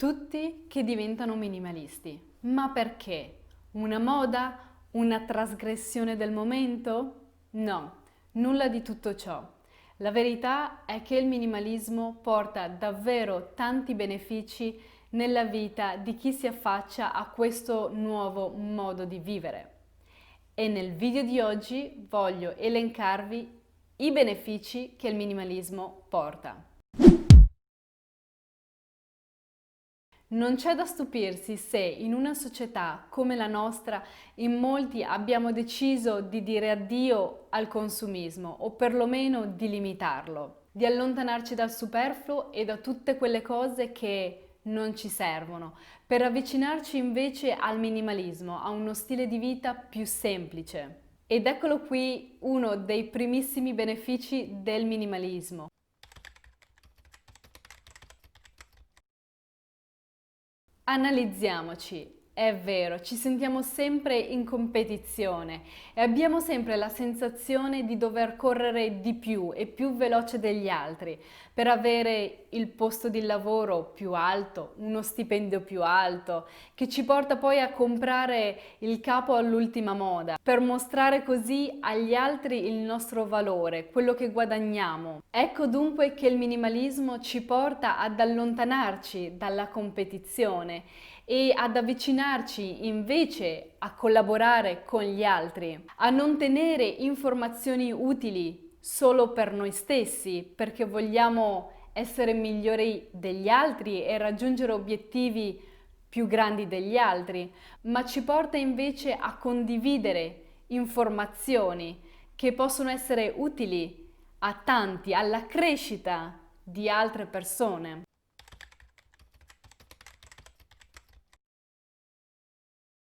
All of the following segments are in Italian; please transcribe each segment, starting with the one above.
Tutti che diventano minimalisti. Ma perché? Una moda? Una trasgressione del momento? No, nulla di tutto ciò. La verità è che il minimalismo porta davvero tanti benefici nella vita di chi si affaccia a questo nuovo modo di vivere. E nel video di oggi voglio elencarvi i benefici che il minimalismo porta. Non c'è da stupirsi se in una società come la nostra in molti abbiamo deciso di dire addio al consumismo o perlomeno di limitarlo, di allontanarci dal superfluo e da tutte quelle cose che non ci servono, per avvicinarci invece al minimalismo, a uno stile di vita più semplice. Ed eccolo qui uno dei primissimi benefici del minimalismo. Analizziamoci, è vero, ci sentiamo sempre in competizione e abbiamo sempre la sensazione di dover correre di più e più veloce degli altri per avere il posto di lavoro più alto, uno stipendio più alto, che ci porta poi a comprare il capo all'ultima moda, per mostrare così agli altri il nostro valore, quello che guadagniamo. Ecco dunque che il minimalismo ci porta ad allontanarci dalla competizione e ad avvicinarci invece a collaborare con gli altri, a non tenere informazioni utili solo per noi stessi, perché vogliamo essere migliori degli altri e raggiungere obiettivi più grandi degli altri, ma ci porta invece a condividere informazioni che possono essere utili a tanti, alla crescita di altre persone.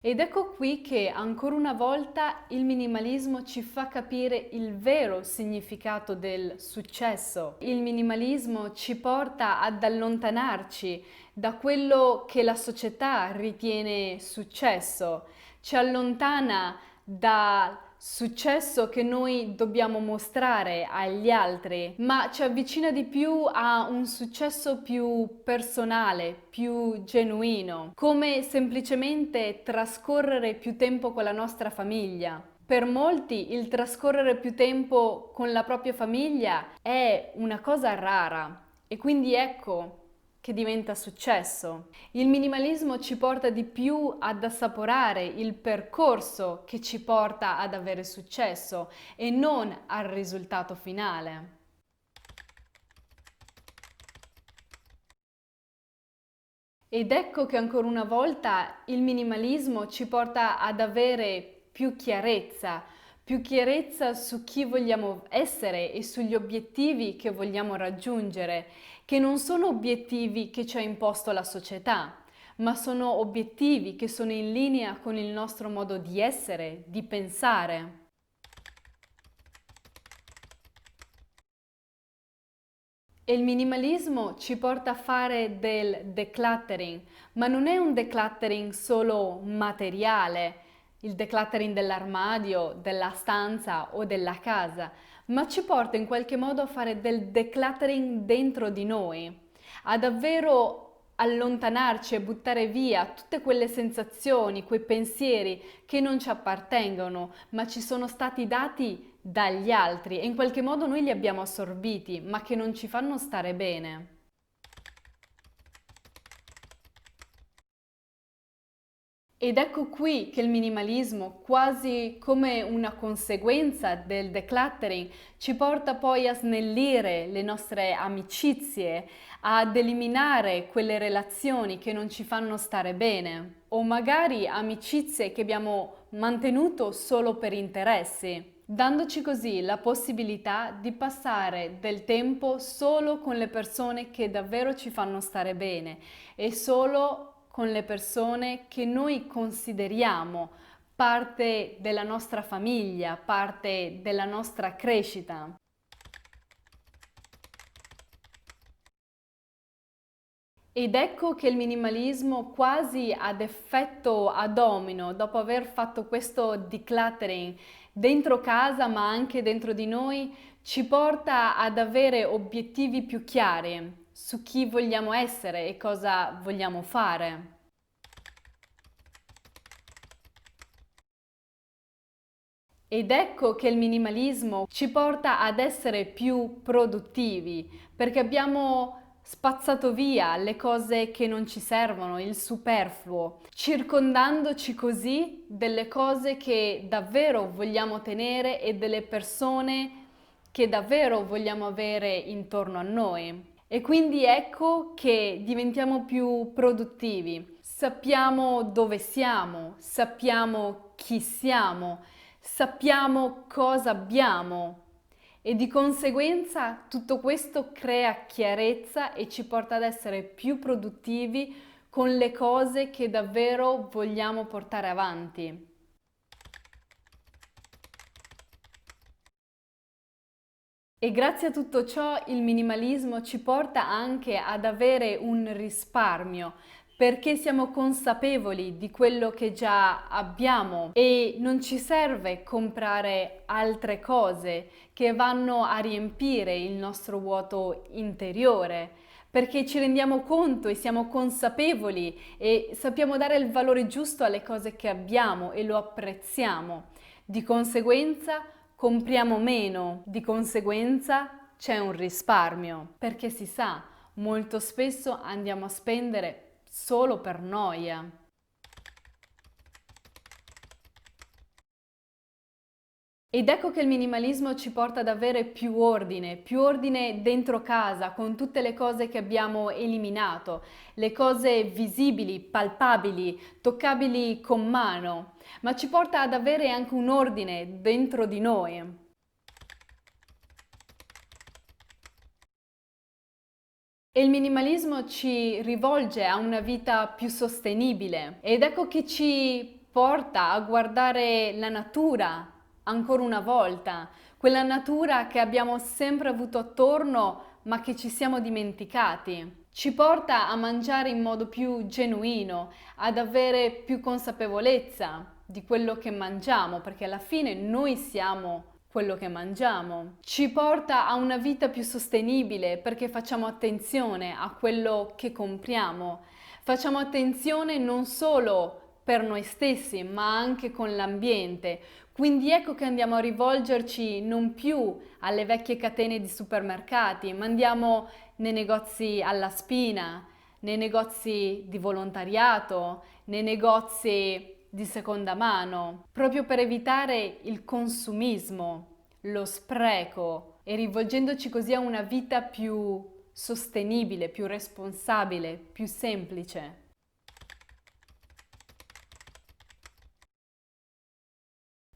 Ed ecco qui che ancora una volta il minimalismo ci fa capire il vero significato del successo. Il minimalismo ci porta ad allontanarci da quello che la società ritiene successo, ci allontana da successo che noi dobbiamo mostrare agli altri, ma ci avvicina di più a un successo più personale, più genuino, come semplicemente trascorrere più tempo con la nostra famiglia. Per molti il trascorrere più tempo con la propria famiglia è una cosa rara e quindi ecco che diventa successo. Il minimalismo ci porta di più ad assaporare il percorso che ci porta ad avere successo e non al risultato finale. Ed ecco che ancora una volta il minimalismo ci porta ad avere più chiarezza su chi vogliamo essere e sugli obiettivi che vogliamo raggiungere, che non sono obiettivi che ci ha imposto la società, ma sono obiettivi che sono in linea con il nostro modo di essere, di pensare. E il minimalismo ci porta a fare del decluttering, ma non è un decluttering solo materiale, il decluttering dell'armadio, della stanza o della casa, ma ci porta in qualche modo a fare del decluttering dentro di noi, a davvero allontanarci e buttare via tutte quelle sensazioni, quei pensieri che non ci appartengono, ma ci sono stati dati dagli altri e in qualche modo noi li abbiamo assorbiti, ma che non ci fanno stare bene. Ed ecco qui che il minimalismo, quasi come una conseguenza del decluttering, ci porta poi a snellire le nostre amicizie, ad eliminare quelle relazioni che non ci fanno stare bene, o magari amicizie che abbiamo mantenuto solo per interessi, dandoci così la possibilità di passare del tempo solo con le persone che davvero ci fanno stare bene e solo con le persone che noi consideriamo parte della nostra famiglia, parte della nostra crescita. Ed ecco che il minimalismo quasi ad effetto a domino, dopo aver fatto questo decluttering dentro casa ma anche dentro di noi, ci porta ad avere obiettivi più chiari su chi vogliamo essere e cosa vogliamo fare. Ed ecco che il minimalismo ci porta ad essere più produttivi, perché abbiamo spazzato via le cose che non ci servono, il superfluo, circondandoci così delle cose che davvero vogliamo tenere e delle persone che davvero vogliamo avere intorno a noi. E quindi ecco che diventiamo più produttivi, sappiamo dove siamo, sappiamo chi siamo, sappiamo cosa abbiamo e di conseguenza tutto questo crea chiarezza e ci porta ad essere più produttivi con le cose che davvero vogliamo portare avanti. E grazie a tutto ciò il minimalismo ci porta anche ad avere un risparmio, perché siamo consapevoli di quello che già abbiamo e non ci serve comprare altre cose che vanno a riempire il nostro vuoto interiore, perché ci rendiamo conto e siamo consapevoli e sappiamo dare il valore giusto alle cose che abbiamo e lo apprezziamo. Di conseguenza compriamo meno, di conseguenza c'è un risparmio, perché si sa, molto spesso andiamo a spendere solo per noia. Ed ecco che il minimalismo ci porta ad avere più ordine dentro casa, con tutte le cose che abbiamo eliminato, le cose visibili, palpabili, toccabili con mano, ma ci porta ad avere anche un ordine dentro di noi. E il minimalismo ci rivolge a una vita più sostenibile ed ecco che ci porta a guardare la natura ancora una volta, quella natura che abbiamo sempre avuto attorno ma che ci siamo dimenticati. Ci porta a mangiare in modo più genuino, ad avere più consapevolezza di quello che mangiamo, perché alla fine noi siamo quello che mangiamo. Ci porta a una vita più sostenibile perché facciamo attenzione a quello che compriamo. Facciamo attenzione non solo per noi stessi, ma anche con l'ambiente. Quindi ecco che andiamo a rivolgerci non più alle vecchie catene di supermercati, ma andiamo nei negozi alla spina, nei negozi di volontariato, nei negozi di seconda mano, proprio per evitare il consumismo, lo spreco e rivolgendoci così a una vita più sostenibile, più responsabile, più semplice.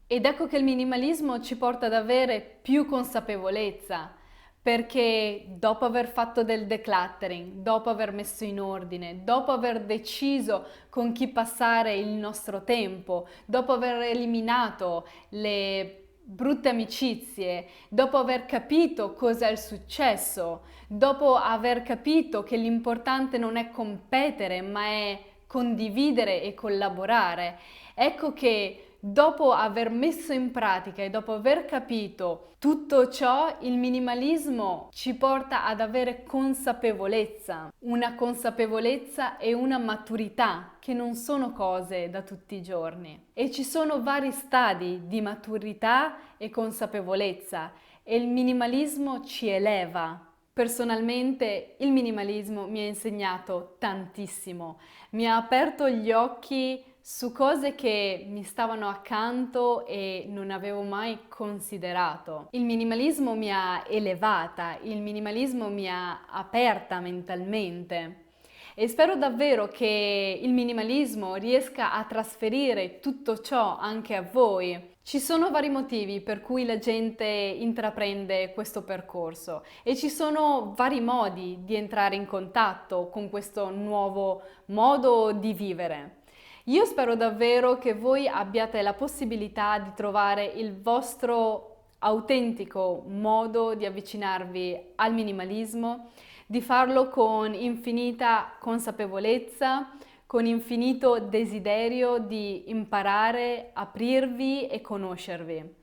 Ed ecco che il minimalismo ci porta ad avere più consapevolezza, perché dopo aver fatto del decluttering, dopo aver messo in ordine, dopo aver deciso con chi passare il nostro tempo, dopo aver eliminato le brutte amicizie, dopo aver capito cosa è il successo, dopo aver capito che l'importante non è competere, ma è condividere e collaborare, ecco che dopo aver messo in pratica e dopo aver capito tutto ciò, il minimalismo ci porta ad avere consapevolezza, una consapevolezza e una maturità che non sono cose da tutti i giorni. E ci sono vari stadi di maturità e consapevolezza e il minimalismo ci eleva. Personalmente il minimalismo mi ha insegnato tantissimo, mi ha aperto gli occhi su cose che mi stavano accanto e non avevo mai considerato. Il minimalismo mi ha elevata, il minimalismo mi ha aperta mentalmente. E spero davvero che il minimalismo riesca a trasferire tutto ciò anche a voi. Ci sono vari motivi per cui la gente intraprende questo percorso e ci sono vari modi di entrare in contatto con questo nuovo modo di vivere. Io spero davvero che voi abbiate la possibilità di trovare il vostro autentico modo di avvicinarvi al minimalismo, di farlo con infinita consapevolezza, con infinito desiderio di imparare, aprirvi e conoscervi.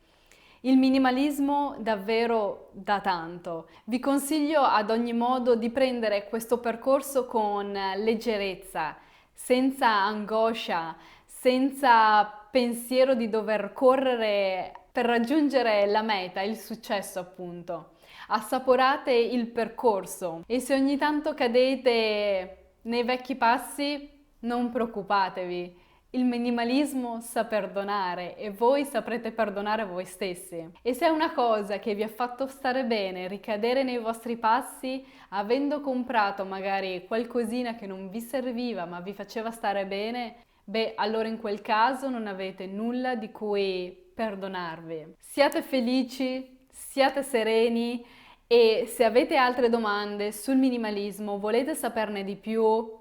Il minimalismo davvero dà tanto. Vi consiglio ad ogni modo di prendere questo percorso con leggerezza, senza angoscia, senza pensiero di dover correre per raggiungere la meta, il successo appunto. Assaporate il percorso e se ogni tanto cadete nei vecchi passi, non preoccupatevi. Il minimalismo sa perdonare e voi saprete perdonare voi stessi. E se è una cosa che vi ha fatto stare bene, ricadere nei vostri passi, avendo comprato magari qualcosina che non vi serviva ma vi faceva stare bene, beh, allora in quel caso non avete nulla di cui perdonarvi. Siate felici, siate sereni e se avete altre domande sul minimalismo, volete saperne di più,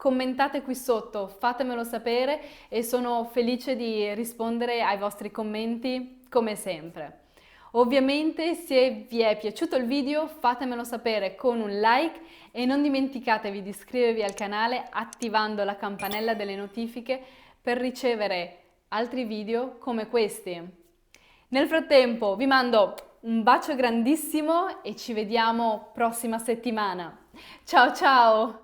commentate qui sotto, fatemelo sapere e sono felice di rispondere ai vostri commenti come sempre. Ovviamente se vi è piaciuto il video fatemelo sapere con un like e non dimenticatevi di iscrivervi al canale attivando la campanella delle notifiche per ricevere altri video come questi. Nel frattempo vi mando un bacio grandissimo e ci vediamo prossima settimana. Ciao ciao!